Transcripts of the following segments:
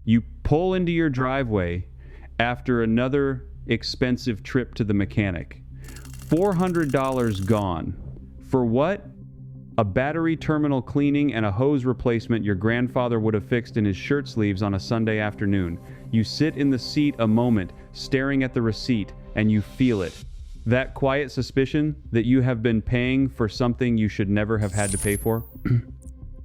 You pull into your driveway after another expensive trip to the mechanic. $400 gone. For what? A battery terminal cleaning and a hose replacement your grandfather would have fixed in his shirt sleeves on a Sunday afternoon. You sit in the seat a moment, staring at the receipt, and you feel it. That quiet suspicion that you have been paying for something you should never have had to pay for.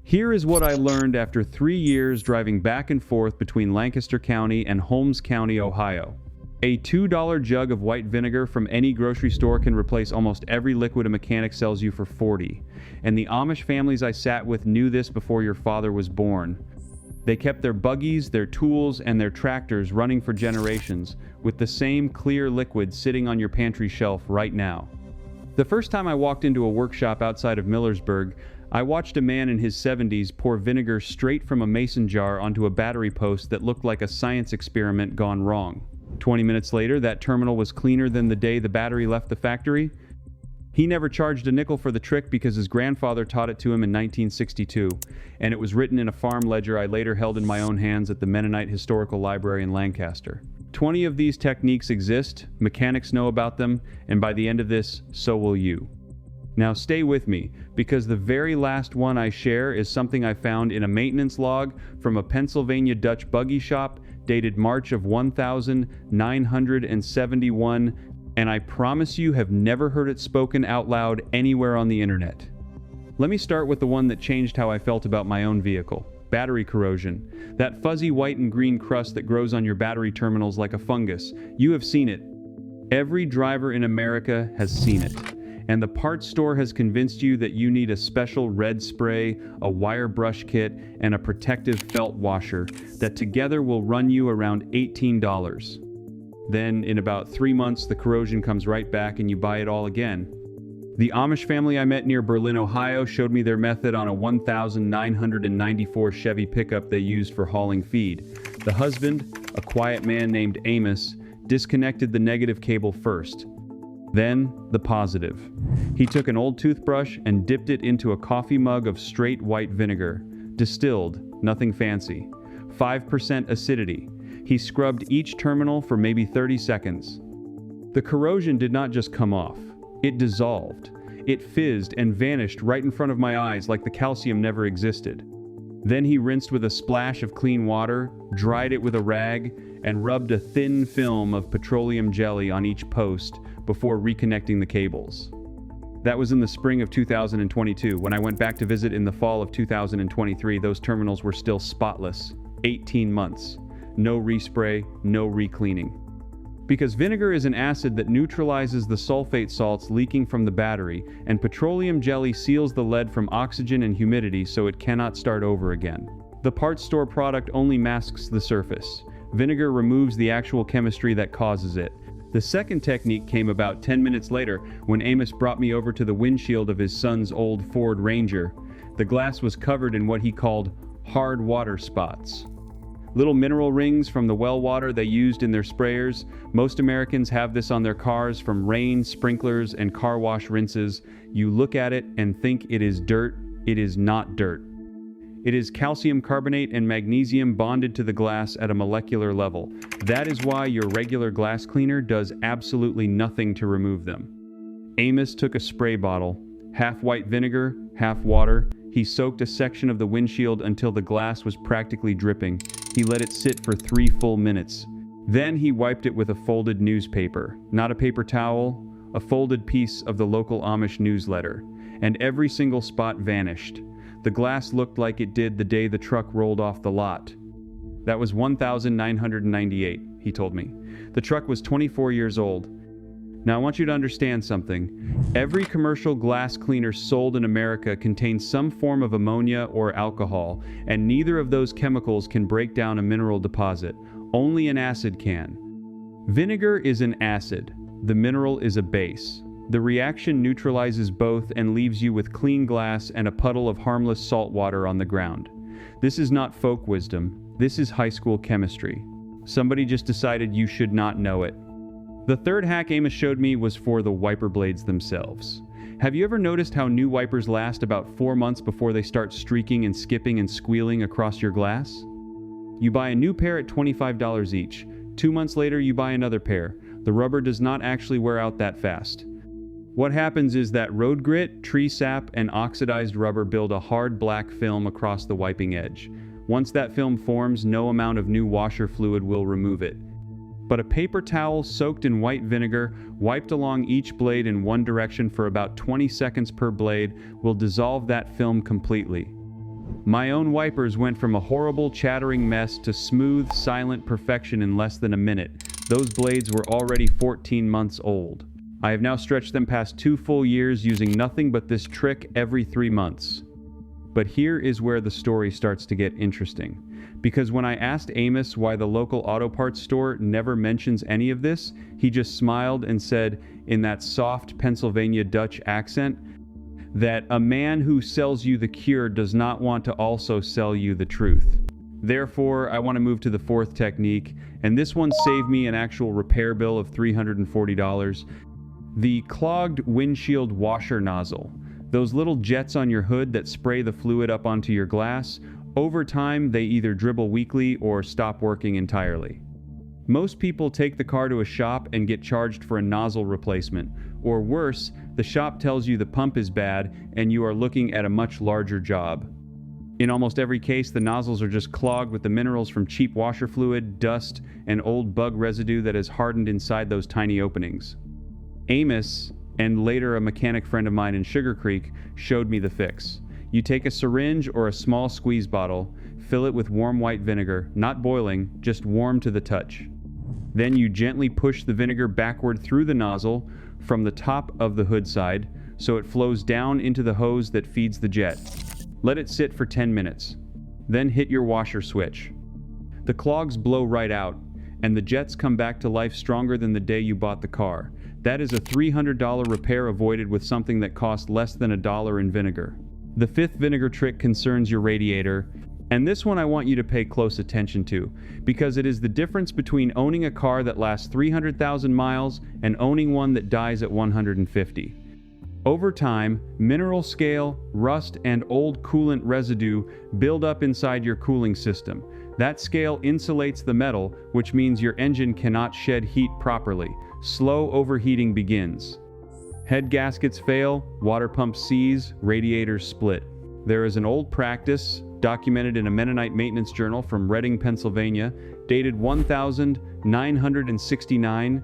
Here is what I learned after 3 years driving back and forth between Lancaster County and Holmes County, Ohio. A $2 jug of white vinegar from any grocery store can replace almost every liquid a mechanic sells you for $40. And the Amish families I sat with knew this before your father was born. They kept their buggies, their tools, and their tractors running for generations, with the same clear liquid sitting on your pantry shelf right now. The first time I walked into a workshop outside of Millersburg, I watched a man in his 70s pour vinegar straight from a mason jar onto a battery post that looked like a science experiment gone wrong. 20 minutes later, that terminal was cleaner than the day the battery left the factory. He never charged a nickel for the trick because his grandfather taught it to him in 1962, and it was written in a farm ledger I later held in my own hands at the Mennonite Historical Library in Lancaster. 20 of these techniques exist, mechanics know about them, and by the end of this, so will you. Now stay with me, because the very last one I share is something I found in a maintenance log from a Pennsylvania Dutch buggy shop dated March of 1971, and I promise you have never heard it spoken out loud anywhere on the internet. Let me start with the one that changed how I felt about my own vehicle. Battery corrosion. That fuzzy white and green crust that grows on your battery terminals like a fungus. You have seen it. Every driver in America has seen it. And the parts store has convinced you that you need a special red spray, a wire brush kit, and a protective felt washer that together will run you around $18. Then, in about 3 months, the corrosion comes right back and you buy it all again. The Amish family I met near Berlin, Ohio showed me their method on a 1994 Chevy pickup they used for hauling feed. The husband, a quiet man named Amos, disconnected the negative cable first. Then, the positive. He took an old toothbrush and dipped it into a coffee mug of straight white vinegar. Distilled, nothing fancy. 5% acidity. He scrubbed each terminal for maybe 30 seconds. The corrosion did not just come off. It dissolved. It fizzed and vanished right in front of my eyes like the calcium never existed. Then he rinsed with a splash of clean water, dried it with a rag, and rubbed a thin film of petroleum jelly on each post before reconnecting the cables. That was in the spring of 2022. When I went back to visit in the fall of 2023, those terminals were still spotless. 18 months. No respray, no recleaning. Because vinegar is an acid that neutralizes the sulfate salts leaking from the battery, and petroleum jelly seals the lead from oxygen and humidity so it cannot start over again. The parts store product only masks the surface. Vinegar removes the actual chemistry that causes it. The second technique came about 10 minutes later when Amos brought me over to the windshield of his son's old Ford Ranger. The glass was covered in what he called hard water spots. Little mineral rings from the well water they used in their sprayers. Most Americans have this on their cars from rain, sprinklers, and car wash rinses. You look at it and think it is dirt. It is not dirt. It is calcium carbonate and magnesium bonded to the glass at a molecular level. That is why your regular glass cleaner does absolutely nothing to remove them. Amos took a spray bottle, half white vinegar, half water. He soaked a section of the windshield until the glass was practically dripping. He let it sit for 3 full minutes. Then he wiped it with a folded newspaper, not a paper towel, a folded piece of the local Amish newsletter, and every single spot vanished. The glass looked like it did the day the truck rolled off the lot. That was 1998, he told me. The truck was 24 years old. Now I want you to understand something. Every commercial glass cleaner sold in America contains some form of ammonia or alcohol, and neither of those chemicals can break down a mineral deposit. Only an acid can. Vinegar is an acid. The mineral is a base. The reaction neutralizes both and leaves you with clean glass and a puddle of harmless salt water on the ground. This is not folk wisdom. This is high school chemistry. Somebody just decided you should not know it. The third hack Amos showed me was for the wiper blades themselves. Have you ever noticed how new wipers last about 4 months before they start streaking and skipping and squealing across your glass? You buy a new pair at $25 each. 2 months later, you buy another pair. The rubber does not actually wear out that fast. What happens is that road grit, tree sap, and oxidized rubber build a hard black film across the wiping edge. Once that film forms, no amount of new washer fluid will remove it. But a paper towel soaked in white vinegar, wiped along each blade in one direction for about 20 seconds per blade, will dissolve that film completely. My own wipers went from a horrible chattering mess to smooth, silent perfection in less than a minute. Those blades were already 14 months old. I have now stretched them past 2 full years using nothing but this trick every 3 months. But here is where the story starts to get interesting. Because when I asked Amos why the local auto parts store never mentions any of this, he just smiled and said, in that soft Pennsylvania Dutch accent, that a man who sells you the cure does not want to also sell you the truth. Therefore, I want to move to the fourth technique, and this one saved me an actual repair bill of $340. The clogged windshield washer nozzle. Those little jets on your hood that spray the fluid up onto your glass, over time they either dribble weakly or stop working entirely. Most people take the car to a shop and get charged for a nozzle replacement, or worse, the shop tells you the pump is bad and you are looking at a much larger job. In almost every case, the nozzles are just clogged with the minerals from cheap washer fluid, dust, and old bug residue that has hardened inside those tiny openings. Amos, and later a mechanic friend of mine in Sugar Creek, showed me the fix. You take a syringe or a small squeeze bottle, fill it with warm white vinegar, not boiling, just warm to the touch. Then you gently push the vinegar backward through the nozzle from the top of the hood side so it flows down into the hose that feeds the jet. Let it sit for 10 minutes. Then hit your washer switch. The clogs blow right out, and the jets come back to life stronger than the day you bought the car. That is a $300 repair avoided with something that cost less than $1 in vinegar. The fifth vinegar trick concerns your radiator, and this one I want you to pay close attention to, because it is the difference between owning a car that lasts 300,000 miles and owning one that dies at 150. Over time, mineral scale, rust, and old coolant residue build up inside your cooling system. That scale insulates the metal, which means your engine cannot shed heat properly. Slow overheating begins. Head gaskets fail, water pumps seize, radiators split. There is an old practice, documented in a Mennonite maintenance journal from Reading, Pennsylvania, dated 1969,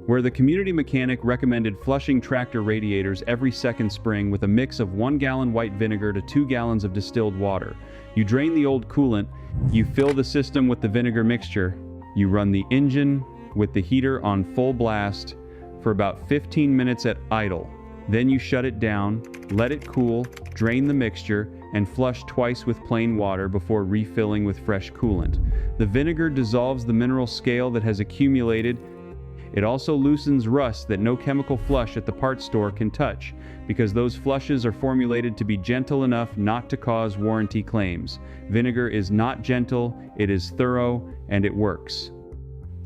where the community mechanic recommended flushing tractor radiators every second spring with a mix of 1 gallon white vinegar to 2 gallons of distilled water. You drain the old coolant, you fill the system with the vinegar mixture, you run the engine with the heater on full blast for about 15 minutes at idle. Then you shut it down, let it cool, drain the mixture, and flush twice with plain water before refilling with fresh coolant. The vinegar dissolves the mineral scale that has accumulated. It also loosens rust that no chemical flush at the parts store can touch, because those flushes are formulated to be gentle enough not to cause warranty claims. Vinegar is not gentle, it is thorough, and it works.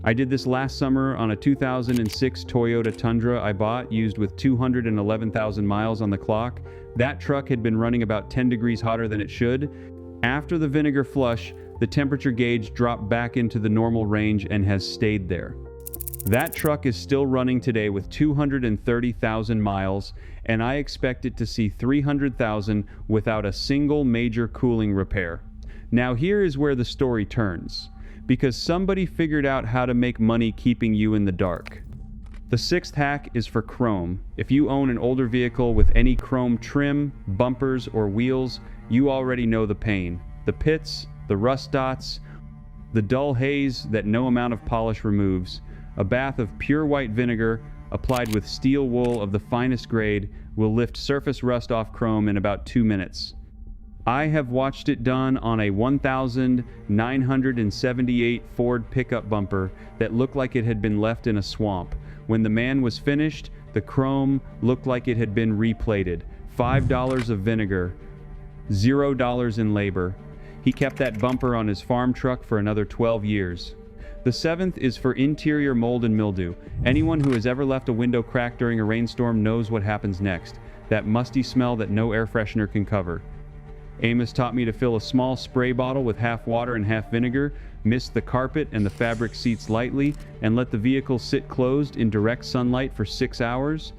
I did this last summer on a 2006 Toyota Tundra I bought, used with 211,000 miles on the clock. That truck had been running about 10 degrees hotter than it should. After the vinegar flush, the temperature gauge dropped back into the normal range and has stayed there. That truck is still running today with 230,000 miles, and I expect it to see 300,000 without a single major cooling repair. Now here is where the story turns, because somebody figured out how to make money keeping you in the dark. The sixth hack is for chrome. If you own an older vehicle with any chrome trim, bumpers, or wheels, you already know the pain. The pits, the rust dots, the dull haze that no amount of polish removes. A bath of pure white vinegar, applied with steel wool of the finest grade, will lift surface rust off chrome in about 2 minutes. I have watched it done on a 1978 Ford pickup bumper that looked like it had been left in a swamp. When the man was finished, the chrome looked like it had been replated. $5 of vinegar, $0 in labor. He kept that bumper on his farm truck for another 12 years. The seventh is for interior mold and mildew. Anyone who has ever left a window cracked during a rainstorm knows what happens next. That musty smell that no air freshener can cover. Amos taught me to fill a small spray bottle with half water and half vinegar, mist the carpet and the fabric seats lightly, and let the vehicle sit closed in direct sunlight for 6 hours.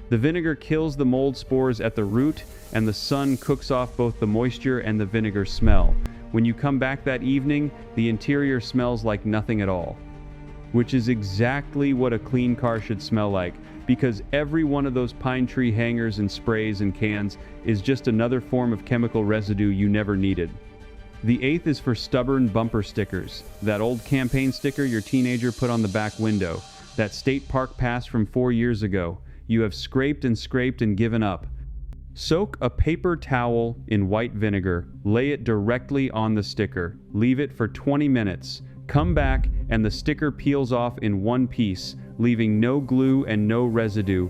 The vinegar kills the mold spores at the root, and the sun cooks off both the moisture and the vinegar smell. When you come back that evening, the interior smells like nothing at all. Which is exactly what a clean car should smell like, because every one of those pine tree hangers and sprays and cans is just another form of chemical residue you never needed. The 8th is for stubborn bumper stickers. That old campaign sticker your teenager put on the back window. That state park pass from 4 years ago. You have scraped and given up. Soak a paper towel in white vinegar, lay it directly on the sticker, leave it for 20 minutes, come back and the sticker peels off in one piece, leaving no glue and no residue.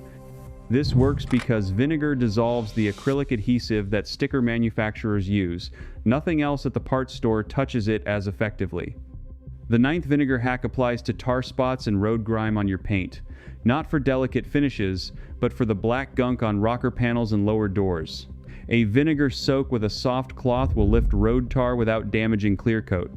This works because vinegar dissolves the acrylic adhesive that sticker manufacturers use. Nothing else at the parts store touches it as effectively. The 9th vinegar hack applies to tar spots and road grime on your paint. Not for delicate finishes, but for the black gunk on rocker panels and lower doors. A vinegar soak with a soft cloth will lift road tar without damaging clear coat.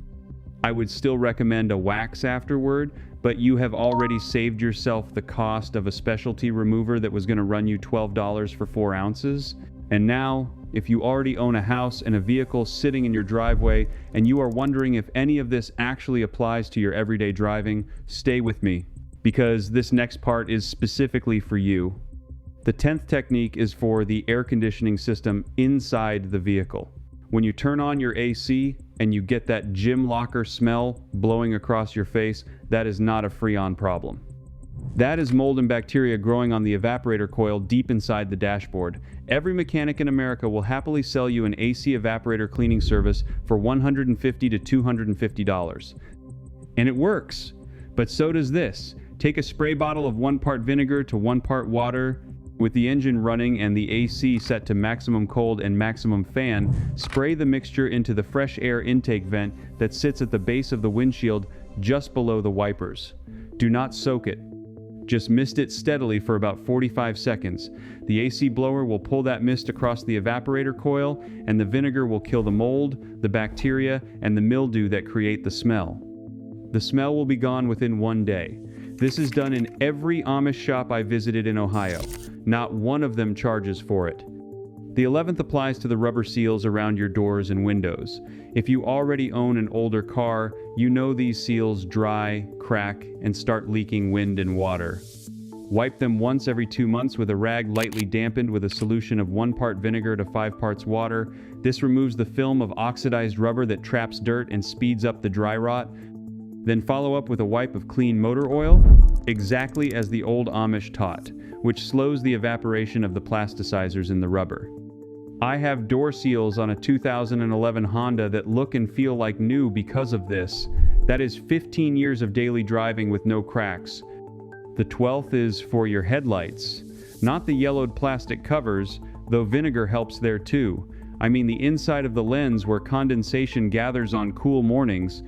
I would still recommend a wax afterward, but you have already saved yourself the cost of a specialty remover that was going to run you $12 for 4 ounces. And now, if you already own a house and a vehicle sitting in your driveway and you are wondering if any of this actually applies to your everyday driving, stay with me, because this next part is specifically for you. The 10th technique is for the air conditioning system inside the vehicle. When you turn on your AC and you get that gym locker smell blowing across your face, that is not a Freon problem. That is mold and bacteria growing on the evaporator coil deep inside the dashboard. Every mechanic in America will happily sell you an AC evaporator cleaning service for $150 to $250. And it works, but so does this. Take a spray bottle of 1 part vinegar to 1 part water. With the engine running and the AC set to maximum cold and maximum fan, spray the mixture into the fresh air intake vent that sits at the base of the windshield just below the wipers. Do not soak it. Just mist it steadily for about 45 seconds. The AC blower will pull that mist across the evaporator coil, and the vinegar will kill the mold, the bacteria, and the mildew that create the smell. The smell will be gone within 1 day. This is done in every Amish shop I visited in Ohio. Not one of them charges for it. The 11th applies to the rubber seals around your doors and windows. If you already own an older car, you know these seals dry, crack, and start leaking wind and water. Wipe them once every 2 months with a rag lightly dampened with a solution of 1 part vinegar to 5 parts water. This removes the film of oxidized rubber that traps dirt and speeds up the dry rot. Then follow up with a wipe of clean motor oil, exactly as the old Amish taught, which slows the evaporation of the plasticizers in the rubber. I have door seals on a 2011 Honda that look and feel like new because of this. That is 15 years of daily driving with no cracks. The 12th is for your headlights. Not the yellowed plastic covers, though vinegar helps there too. I mean the inside of the lens where condensation gathers on cool mornings.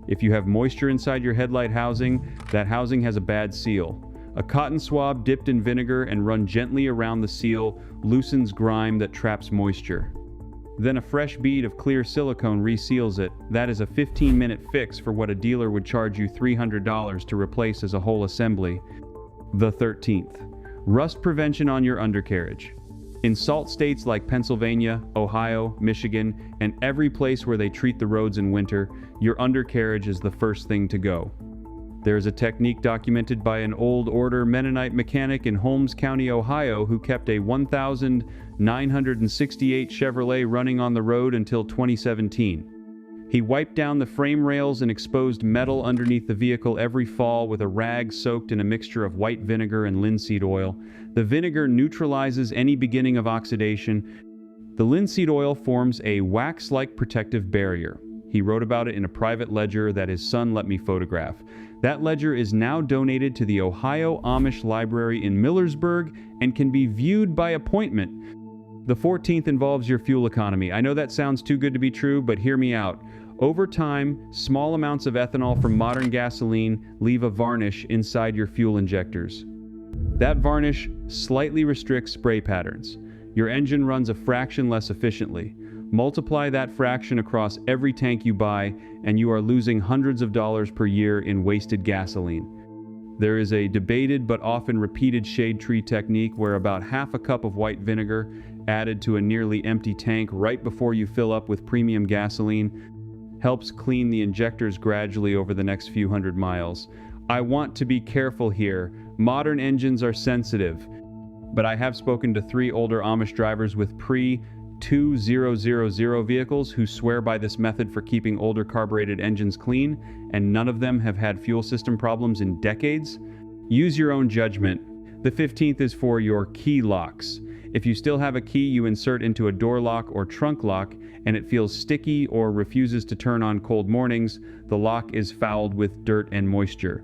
If you have moisture inside your headlight housing, that housing has a bad seal. A cotton swab dipped in vinegar and run gently around the seal loosens grime that traps moisture. Then a fresh bead of clear silicone reseals it. That is a 15-minute fix for what a dealer would charge you $300 to replace as a whole assembly. The 13th. Rust prevention on your undercarriage. In salt states like Pennsylvania, Ohio, Michigan, and every place where they treat the roads in winter, your undercarriage is the first thing to go. There is a technique documented by an old order Mennonite mechanic in Holmes County, Ohio, who kept a 1968 Chevrolet running on the road until 2017. He wiped down the frame rails and exposed metal underneath the vehicle every fall with a rag soaked in a mixture of white vinegar and linseed oil. The vinegar neutralizes any beginning of oxidation. The linseed oil forms a wax-like protective barrier. He wrote about it in a private ledger that his son let me photograph. That ledger is now donated to the Ohio Amish Library in Millersburg and can be viewed by appointment. The 14th involves your fuel economy. I know that sounds too good to be true, but hear me out. Over time, small amounts of ethanol from modern gasoline leave a varnish inside your fuel injectors. That varnish slightly restricts spray patterns. Your engine runs a fraction less efficiently. Multiply that fraction across every tank you buy, and you are losing hundreds of dollars per year in wasted gasoline. There is a debated but often repeated shade tree technique where about half a cup of white vinegar added to a nearly empty tank right before you fill up with premium gasoline helps clean the injectors gradually over the next few hundred miles. I want to be careful here. Modern engines are sensitive, but I have spoken to 3 older Amish drivers with pre-2000 vehicles who swear by this method for keeping older carbureted engines clean, and none of them have had fuel system problems in decades. Use your own judgment. The 15th is for your key locks. If you still have a key you insert into a door lock or trunk lock and it feels sticky or refuses to turn on cold mornings, the lock is fouled with dirt and moisture.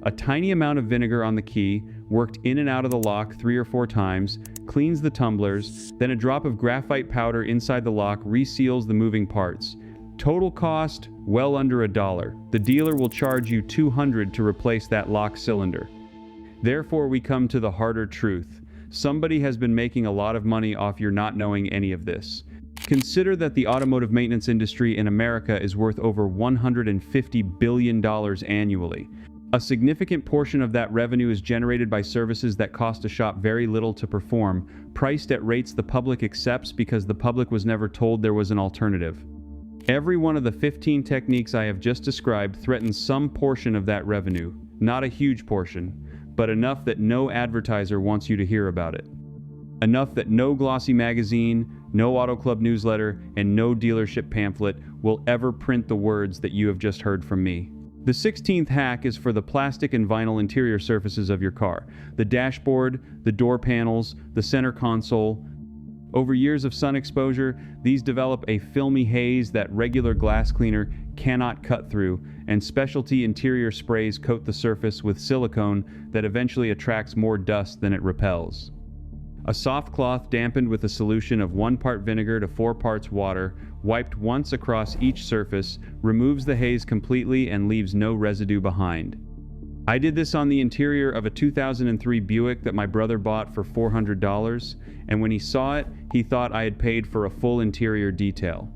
A tiny amount of vinegar on the key, worked in and out of the lock 3 or 4 times, cleans the tumblers, then a drop of graphite powder inside the lock reseals the moving parts. Total cost, well under $1. The dealer will charge you $200 to replace that lock cylinder. Therefore, we come to the harder truth. Somebody has been making a lot of money off your not knowing any of this. Consider that the automotive maintenance industry in America is worth over $150 billion annually. A significant portion of that revenue is generated by services that cost a shop very little to perform, priced at rates the public accepts because the public was never told there was an alternative. Every one of the 15 techniques I have just described threatens some portion of that revenue. Not a huge portion, but enough that no advertiser wants you to hear about it. Enough that no glossy magazine, no auto club newsletter, and no dealership pamphlet will ever print the words that you have just heard from me. The 16th hack is for the plastic and vinyl interior surfaces of your car. The dashboard, the door panels, the center console. Over years of sun exposure, these develop a filmy haze that regular glass cleaner cannot cut through, and specialty interior sprays coat the surface with silicone that eventually attracts more dust than it repels. A soft cloth dampened with a solution of 1 part vinegar to 4 parts water, wiped once across each surface, removes the haze completely and leaves no residue behind. I did this on the interior of a 2003 Buick that my brother bought for $400, and when he saw it, he thought I had paid for a full interior detail.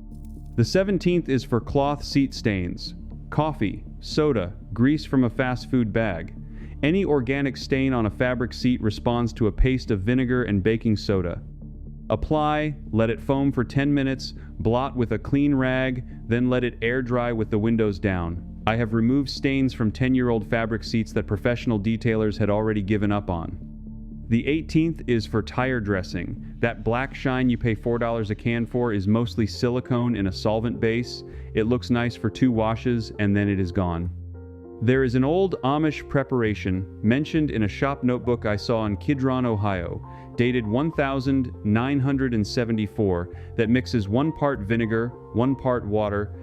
The 17th is for cloth seat stains, coffee, soda, grease from a fast food bag. Any organic stain on a fabric seat responds to a paste of vinegar and baking soda. Apply, let it foam for 10 minutes, blot with a clean rag, then let it air dry with the windows down. I have removed stains from 10-year-old fabric seats that professional detailers had already given up on. The 18th is for tire dressing. That black shine you pay $4 a can for is mostly silicone in a solvent base. It looks nice for 2 washes and then it is gone. There is an old Amish preparation mentioned in a shop notebook I saw in Kidron, Ohio, dated 1974, that mixes 1 part vinegar, 1 part water,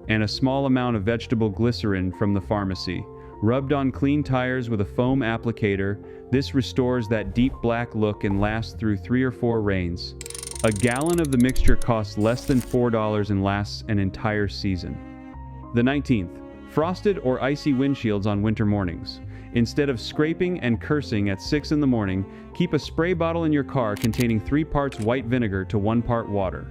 and a small amount of vegetable glycerin from the pharmacy. Rubbed on clean tires with a foam applicator, this restores that deep black look and lasts through 3 or 4 rains. A gallon of the mixture costs less than $4 and lasts an entire season. The 19th. Frosted or icy windshields on winter mornings. Instead of scraping and cursing at 6 in the morning, keep a spray bottle in your car containing 3 parts white vinegar to 1 part water.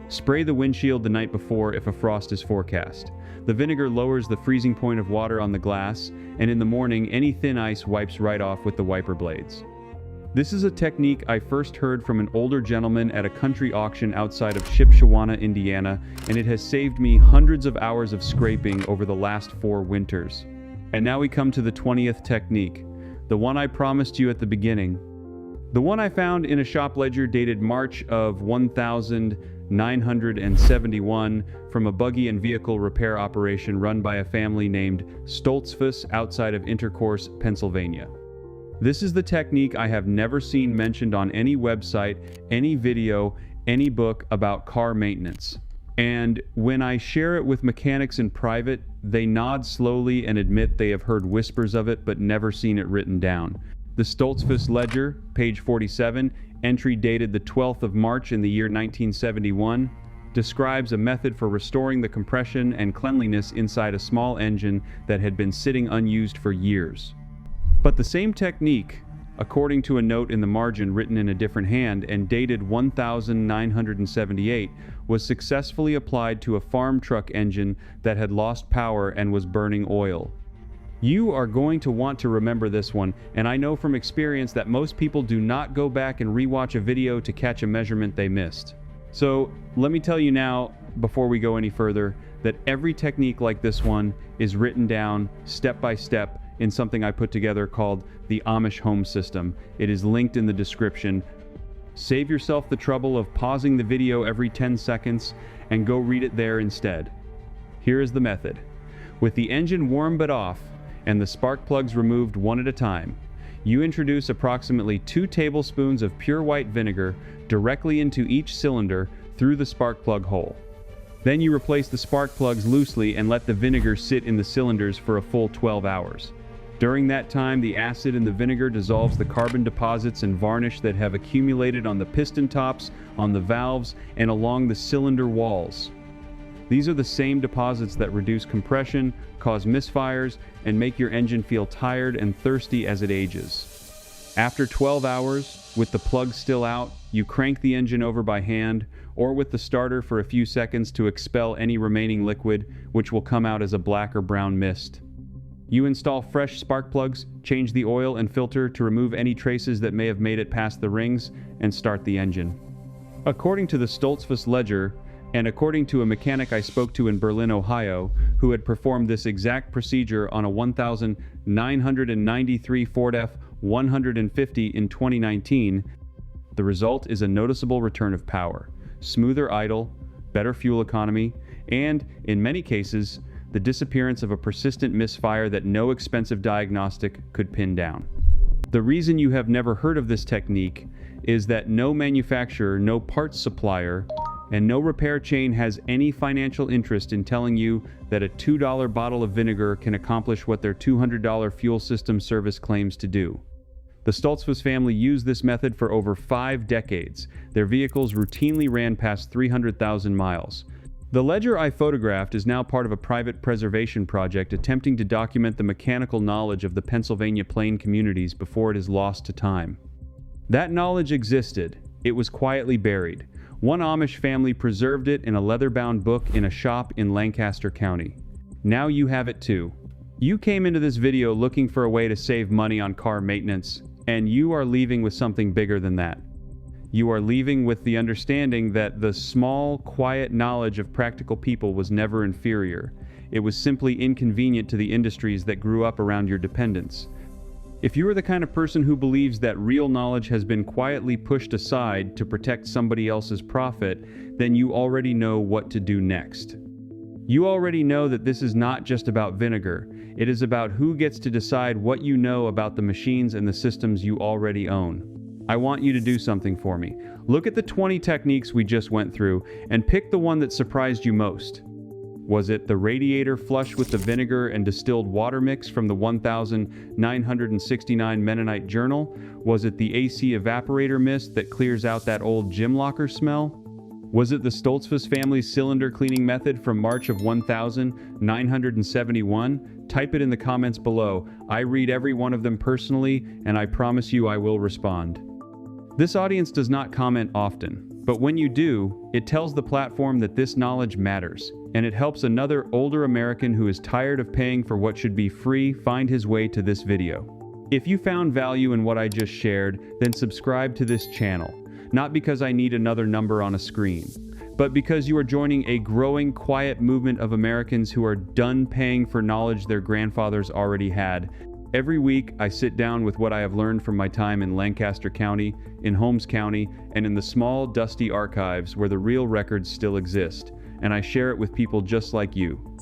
Spray the windshield the night before if a frost is forecast. The vinegar lowers the freezing point of water on the glass, and in the morning any thin ice wipes right off with the wiper blades. This is a technique I first heard from an older gentleman at a country auction outside of Shipshewana, Indiana, and it has saved me hundreds of hours of scraping over the last 4 winters. And now we come to the 20th technique, the one I promised you at the beginning. The one I found in a shop ledger dated March of 1971 from a buggy and vehicle repair operation run by a family named Stoltzfus outside of Intercourse, Pennsylvania. This is the technique I have never seen mentioned on any website, any video, any book about car maintenance. And when I share it with mechanics in private, they nod slowly and admit they have heard whispers of it but never seen it written down. The Stoltzfus Ledger, page 47, entry dated the 12th of March in the year 1971, describes a method for restoring the compression and cleanliness inside a small engine that had been sitting unused for years. But the same technique, according to a note in the margin written in a different hand and dated 1978, was successfully applied to a farm truck engine that had lost power and was burning oil. You are going to want to remember this one, and I know from experience that most people do not go back and rewatch a video to catch a measurement they missed. So let me tell you now, before we go any further, that every technique like this one is written down step by step in something I put together called the Amish Home System. It is linked in the description. Save yourself the trouble of pausing the video every 10 seconds and go read it there instead. Here is the method. With the engine warm but off and the spark plugs removed one at a time, you introduce approximately 2 tablespoons of pure white vinegar directly into each cylinder through the spark plug hole. Then you replace the spark plugs loosely and let the vinegar sit in the cylinders for a full 12 hours. During that time, the acid in the vinegar dissolves the carbon deposits and varnish that have accumulated on the piston tops, on the valves, and along the cylinder walls. These are the same deposits that reduce compression, cause misfires, and make your engine feel tired and thirsty as it ages. After 12 hours, with the plug still out, you crank the engine over by hand or with the starter for a few seconds to expel any remaining liquid, which will come out as a black or brown mist. You install fresh spark plugs, change the oil and filter to remove any traces that may have made it past the rings, and start the engine. According to the Stoltzfus Ledger, and according to a mechanic I spoke to in Berlin, Ohio, who had performed this exact procedure on a 1993 Ford F-150 in 2019, the result is a noticeable return of power, smoother idle, better fuel economy, and, in many cases, the disappearance of a persistent misfire that no expensive diagnostic could pin down. The reason you have never heard of this technique is that no manufacturer, no parts supplier, and no repair chain has any financial interest in telling you that a $2 bottle of vinegar can accomplish what their $200 fuel system service claims to do. The Stoltzfus family used this method for over 5 decades. Their vehicles routinely ran past 300,000 miles. The ledger I photographed is now part of a private preservation project attempting to document the mechanical knowledge of the Pennsylvania Plain communities before it is lost to time. That knowledge existed. It was quietly buried. One Amish family preserved it in a leather-bound book in a shop in Lancaster County. Now you have it too. You came into this video looking for a way to save money on car maintenance, and you are leaving with something bigger than that. You are leaving with the understanding that the small, quiet knowledge of practical people was never inferior. It was simply inconvenient to the industries that grew up around your dependents. If you are the kind of person who believes that real knowledge has been quietly pushed aside to protect somebody else's profit, then you already know what to do next. You already know that this is not just about vinegar. It is about who gets to decide what you know about the machines and the systems you already own. I want you to do something for me. Look at the 20 techniques we just went through and pick the one that surprised you most. Was it the radiator flush with the vinegar and distilled water mix from the 1969 Mennonite Journal? Was it the AC evaporator mist that clears out that old gym locker smell? Was it the Stoltzfus family's cylinder cleaning method from March of 1971? Type it in the comments below. I read every one of them personally, and I promise you I will respond. This audience does not comment often, but when you do, it tells the platform that this knowledge matters, and it helps another older American who is tired of paying for what should be free find his way to this video. If you found value in what I just shared, then subscribe to this channel, not because I need another number on a screen, but because you are joining a growing, quiet movement of Americans who are done paying for knowledge their grandfathers already had. Every week, I sit down with what I have learned from my time in Lancaster County, in Holmes County, and in the small, dusty archives where the real records still exist, and I share it with people just like you.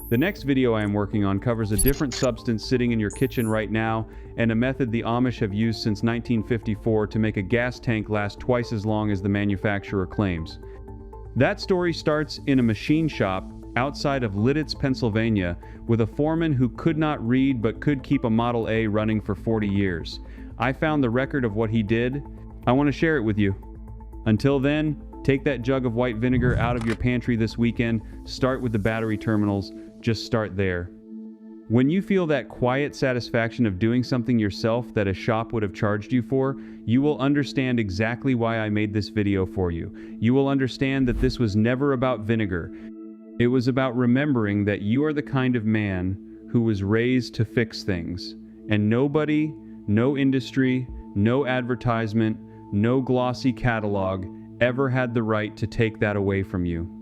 The next video I am working on covers a different substance sitting in your kitchen right now, and a method the Amish have used since 1954 to make a gas tank last twice as long as the manufacturer claims. That story starts in a machine shop outside of Lidditz, Pennsylvania, with a foreman who could not read but could keep a Model A running for 40 years. I found the record of what he did. I want to share it with you. Until then, take that jug of white vinegar out of your pantry this weekend. Start with the battery terminals. Just start there. When you feel that quiet satisfaction of doing something yourself that a shop would have charged you for, you will understand exactly why I made this video for you. You will understand that this was never about vinegar. It was about remembering that you are the kind of man who was raised to fix things. And nobody, no industry, no advertisement, no glossy catalog ever had the right to take that away from you.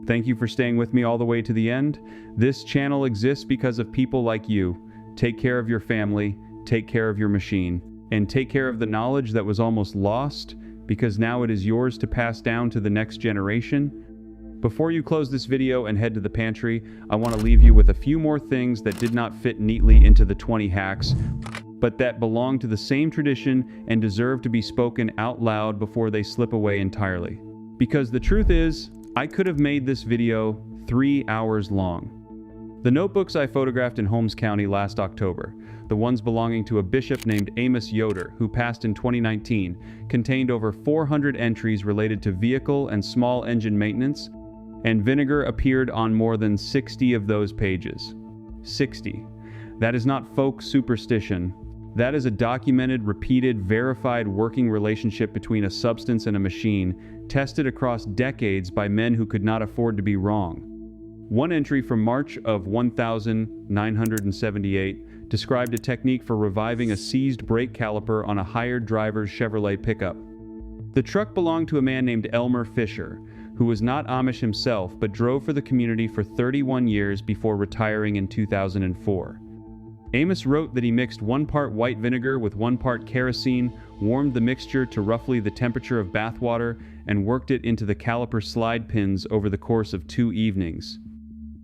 Thank you for staying with me all the way to the end. This channel exists because of people like you. Take care of your family, take care of your machine, and take care of the knowledge that was almost lost, because now it is yours to pass down to the next generation. Before you close this video and head to the pantry, I want to leave you with a few more things that did not fit neatly into the 20 hacks, but that belong to the same tradition and deserve to be spoken out loud before they slip away entirely. Because the truth is, I could have made this video 3 hours long. The notebooks I photographed in Holmes County last October, the ones belonging to a bishop named Amish Yoder, who passed in 2019, contained over 400 entries related to vehicle and small engine maintenance, and vinegar appeared on more than 60 of those pages. 60. That is not folk superstition. That is a documented, repeated, verified working relationship between a substance and a machine, tested across decades by men who could not afford to be wrong. One entry from March of 1978 described a technique for reviving a seized brake caliper on a hired driver's Chevrolet pickup. The truck belonged to a man named Elmer Fisher, who was not Amish himself but drove for the community for 31 years before retiring in 2004. Amos wrote that he mixed 1 part white vinegar with 1 part kerosene, warmed the mixture to roughly the temperature of bath water, and worked it into the caliper slide pins over the course of 2 evenings.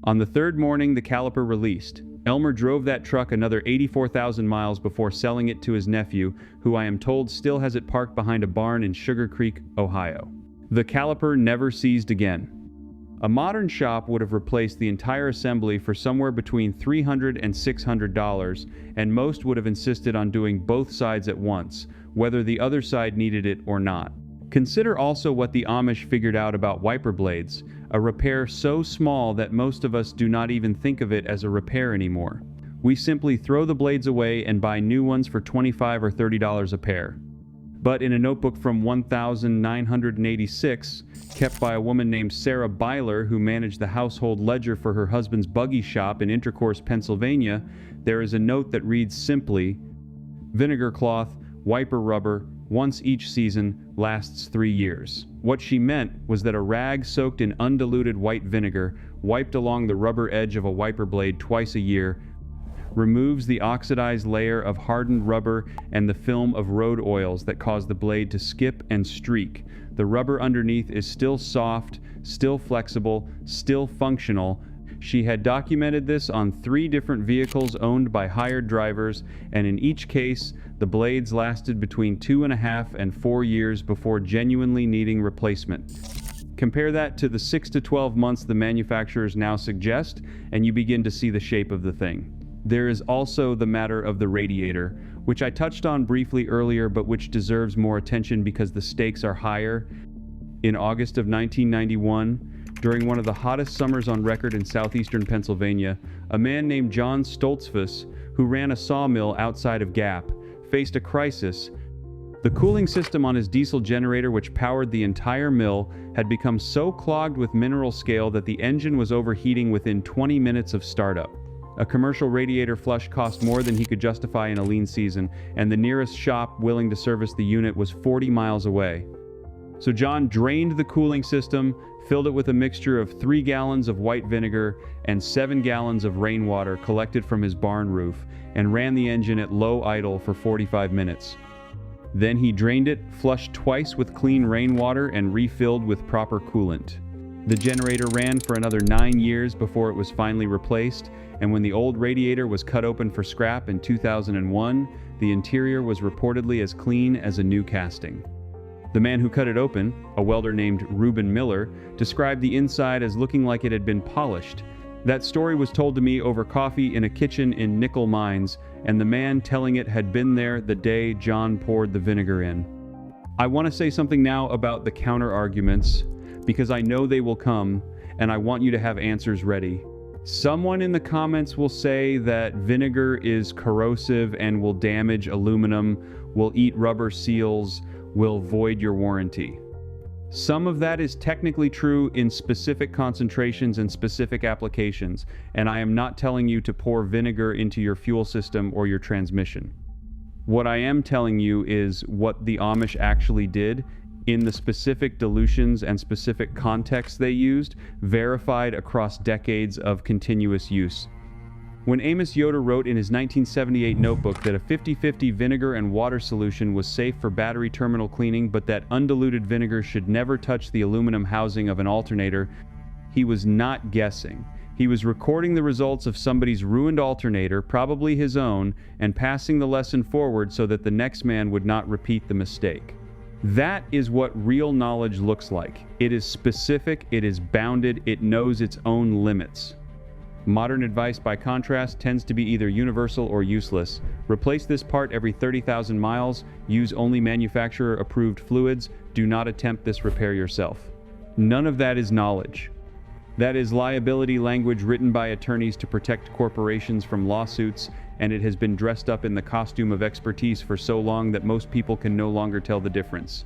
On the 3rd morning, the caliper released. Elmer drove that truck another 84,000 miles before selling it to his nephew, who I am told still has it parked behind a barn in Sugar Creek, Ohio. The caliper never seized again. A modern shop would have replaced the entire assembly for somewhere between $300 and $600, and most would have insisted on doing both sides at once, whether the other side needed it or not. Consider also what the Amish figured out about wiper blades, a repair so small that most of us do not even think of it as a repair anymore. We simply throw the blades away and buy new ones for $25 or $30 a pair. But in a notebook from 1986, kept by a woman named Sarah Byler, who managed the household ledger for her husband's buggy shop in Intercourse, Pennsylvania, there is a note that reads simply, "Vinegar cloth, wiper rubber, once each season, lasts 3 years." What she meant was that a rag soaked in undiluted white vinegar, wiped along the rubber edge of a wiper blade twice a year, removes the oxidized layer of hardened rubber and the film of road oils that cause the blade to skip and streak. The rubber underneath is still soft, still flexible, still functional. She had documented this on 3 different vehicles owned by hired drivers, and in each case, the blades lasted between 2.5 and 4 years before genuinely needing replacement. Compare that to the 6 to 12 months the manufacturers now suggest, and you begin to see the shape of the thing. There is also the matter of the radiator, which I touched on briefly earlier but which deserves more attention because the stakes are higher. In August of 1991, during one of the hottest summers on record in southeastern Pennsylvania, a man named John Stoltzfus, who ran a sawmill outside of Gap, faced a crisis. The cooling system on his diesel generator, which powered the entire mill, had become so clogged with mineral scale that the engine was overheating within 20 minutes of startup. A commercial radiator flush cost more than he could justify in a lean season, and the nearest shop willing to service the unit was 40 miles away. So John drained the cooling system, filled it with a mixture of 3 gallons of white vinegar and 7 gallons of rainwater collected from his barn roof, and ran the engine at low idle for 45 minutes. Then he drained it, flushed twice with clean rainwater, and refilled with proper coolant. The generator ran for another 9 years before it was finally replaced, and when the old radiator was cut open for scrap in 2001, the interior was reportedly as clean as a new casting. The man who cut it open, a welder named Reuben Miller, described the inside as looking like it had been polished. That story was told to me over coffee in a kitchen in nickel mines, and the man telling it had been there the day John poured the vinegar in. I want to say something now about the counter-arguments, because I know they will come, and I want you to have answers ready. Someone in the comments will say that vinegar is corrosive and will damage aluminum, will eat rubber seals, will void your warranty. Some of that is technically true in specific concentrations and specific applications, and I am not telling you to pour vinegar into your fuel system or your transmission. What I am telling you is what the Amish actually did in the specific dilutions and specific contexts they used, verified across decades of continuous use. When Amos Yoder wrote in his 1978 notebook that a 50-50 vinegar and water solution was safe for battery terminal cleaning, but that undiluted vinegar should never touch the aluminum housing of an alternator, he was not guessing. He was recording the results of somebody's ruined alternator, probably his own, and passing the lesson forward so that the next man would not repeat the mistake. That is what real knowledge looks like. It is specific, it is bounded, it knows its own limits. Modern advice, by contrast, tends to be either universal or useless. Replace this part every 30,000 miles, use only manufacturer-approved fluids, do not attempt this repair yourself. None of that is knowledge. That is liability language written by attorneys to protect corporations from lawsuits, and it has been dressed up in the costume of expertise for so long that most people can no longer tell the difference.